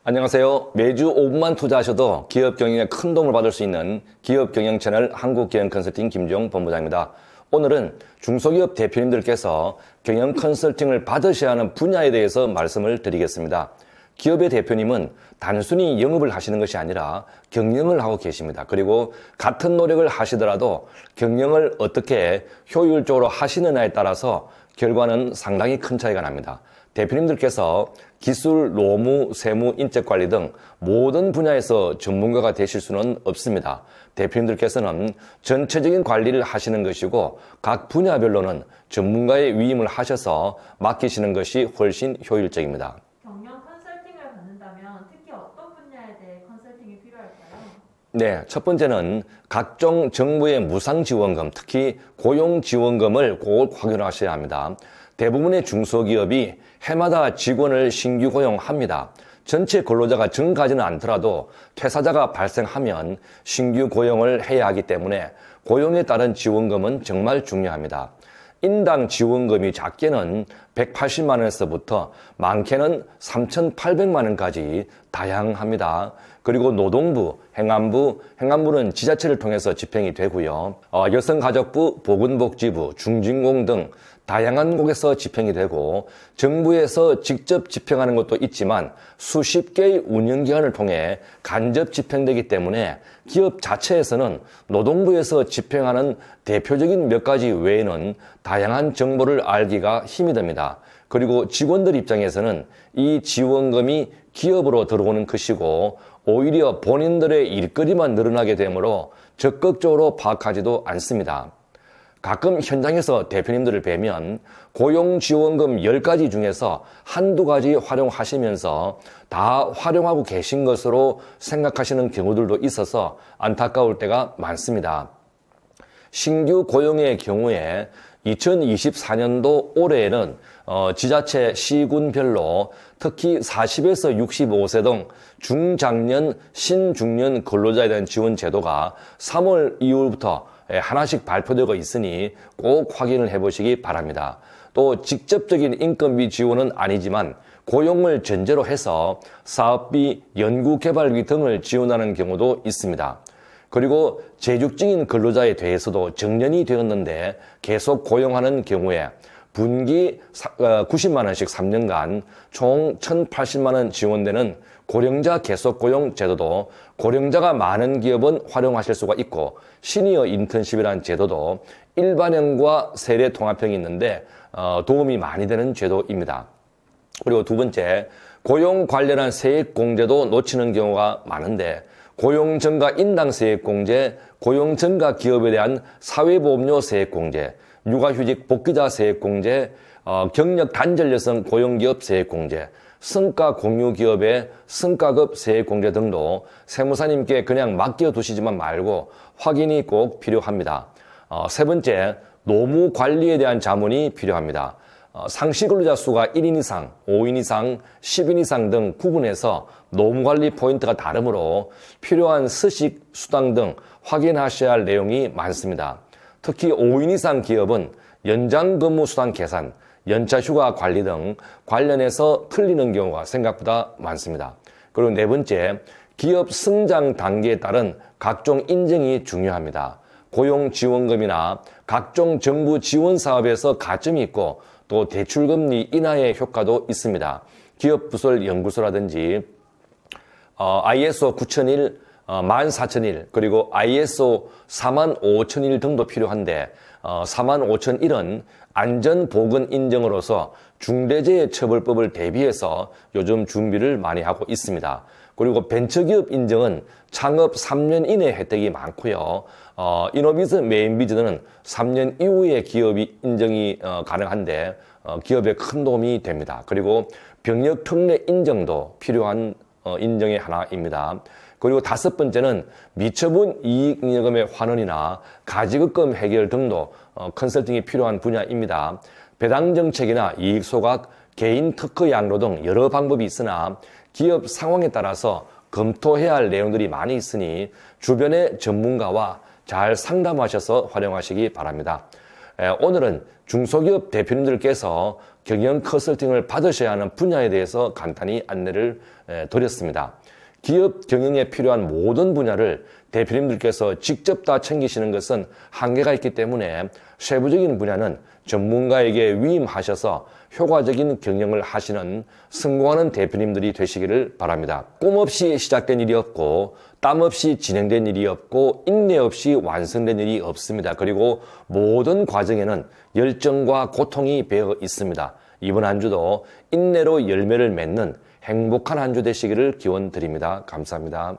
안녕하세요. 매주 5분만 투자하셔도 기업 경영에 큰 도움을 받을 수 있는 기업 경영 채널 한국경영 컨설팅 김종 본부장입니다. 오늘은 중소기업 대표님들께서 경영 컨설팅을 받으셔야 하는 분야에 대해서 말씀을 드리겠습니다. 기업의 대표님은 단순히 영업을 하시는 것이 아니라 경영을 하고 계십니다. 그리고 같은 노력을 하시더라도 경영을 어떻게 효율적으로 하시느냐에 따라서 결과는 상당히 큰 차이가 납니다. 대표님들께서 기술, 노무, 세무, 인적관리 등 모든 분야에서 전문가가 되실 수는 없습니다. 대표님들께서는 전체적인 관리를 하시는 것이고 각 분야별로는 전문가의 위임을 하셔서 맡기시는 것이 훨씬 효율적입니다. 경영 컨설팅을 받는다면 특히 어떤 분야에 대해 컨설팅이 필요할까요? 네, 첫 번째는 각종 정부의 무상지원금, 특히 고용지원금을 꼭 확인하셔야 합니다. 대부분의 중소기업이 해마다 직원을 신규 고용합니다. 전체 근로자가 증가하지는 않더라도 퇴사자가 발생하면 신규 고용을 해야 하기 때문에 고용에 따른 지원금은 정말 중요합니다. 인당 지원금이 작게는 180만 원에서부터 많게는 3,800만 원까지 다양합니다. 그리고 노동부, 행안부는 지자체를 통해서 집행이 되고요. 여성가족부, 보건복지부, 중진공 등 다양한 곳에서 집행이 되고 정부에서 직접 집행하는 것도 있지만 수십 개의 운영기관을 통해 간접 집행되기 때문에 기업 자체에서는 노동부에서 집행하는 대표적인 몇 가지 외에는 다양한 정보를 알기가 힘이 듭니다. 그리고 직원들 입장에서는 이 지원금이 기업으로 들어오는 것이고 오히려 본인들의 일거리만 늘어나게 되므로 적극적으로 파악하지도 않습니다. 가끔 현장에서 대표님들을 뵈면 고용지원금 10가지 중에서 한두 가지 활용하시면서 다 활용하고 계신 것으로 생각하시는 경우들도 있어서 안타까울 때가 많습니다. 신규 고용의 경우에 2024년도 올해에는 지자체 시군별로 특히 40에서 65세 등 중장년, 신중년 근로자에 대한 지원 제도가 3월 이후부터 하나씩 발표되고 있으니 꼭 확인을 해보시기 바랍니다. 또 직접적인 인건비 지원은 아니지만 고용을 전제로 해서 사업비, 연구개발비 등을 지원하는 경우도 있습니다. 그리고 재직증인 근로자에 대해서도 정년이 되었는데 계속 고용하는 경우에 분기 90만 원씩 3년간 총 1,080만 원 지원되는 고령자 계속고용 제도도 고령자가 많은 기업은 활용하실 수가 있고 시니어 인턴십이라는 제도도 일반형과 세례 통합형이 있는데 도움이 많이 되는 제도입니다. 그리고 두 번째, 고용 관련한 세액공제도 놓치는 경우가 많은데 고용증가 인당 세액공제, 고용증가 기업에 대한 사회보험료 세액공제, 육아휴직 복귀자 세액공제, 경력 단절 여성 고용기업 세액공제, 성과 공유 기업의 성과급 세액공제 등도 세무사님께 그냥 맡겨두시지만 말고 확인이 꼭 필요합니다. 세 번째, 노무 관리에 대한 자문이 필요합니다. 상시 근로자 수가 1인 이상, 5인 이상, 10인 이상 등 구분해서 노무관리 포인트가 다르므로 필요한 서식, 수당 등 확인하셔야 할 내용이 많습니다. 특히 5인 이상 기업은 연장 근무 수당 계산, 연차 휴가 관리 등 관련해서 틀리는 경우가 생각보다 많습니다. 그리고 네 번째, 기업 성장 단계에 따른 각종 인증이 중요합니다. 고용지원금이나 각종 정부 지원 사업에서 가점이 있고 또 대출금리 인하의 효과도 있습니다. 기업부설 연구소라든지 ISO 9001, 14001 그리고 ISO 45001 등도 필요한데 45001은 안전보건 인증으로서 중대재해처벌법을 대비해서 요즘 준비를 많이 하고 있습니다. 그리고 벤처기업 인증은 창업 3년 이내 혜택이 많고요. 이노비즈, 메인비즈는 3년 이후에 기업이 인정이 가능한데 기업에 큰 도움이 됩니다. 그리고 병역 특례 인정도 필요한 인정의 하나입니다. 그리고 다섯 번째는 미처분 이익잉여금의 환원이나 가지급금 해결 등도 컨설팅이 필요한 분야입니다. 배당정책이나 이익소각, 개인 특허 양도 등 여러 방법이 있으나 기업 상황에 따라서 검토해야 할 내용들이 많이 있으니 주변의 전문가와 잘 상담하셔서 활용하시기 바랍니다. 오늘은 중소기업 대표님들께서 경영 컨설팅을 받으셔야 하는 분야에 대해서 간단히 안내를 드렸습니다. 기업 경영에 필요한 모든 분야를 대표님들께서 직접 다 챙기시는 것은 한계가 있기 때문에 세부적인 분야는 전문가에게 위임하셔서 효과적인 경영을 하시는 성공하는 대표님들이 되시기를 바랍니다. 꿈 없이 시작된 일이 없고 땀 없이 진행된 일이 없고 인내 없이 완성된 일이 없습니다. 그리고 모든 과정에는 열정과 고통이 배어 있습니다. 이번 한 주도 인내로 열매를 맺는 행복한 한 주 되시기를 기원드립니다. 감사합니다.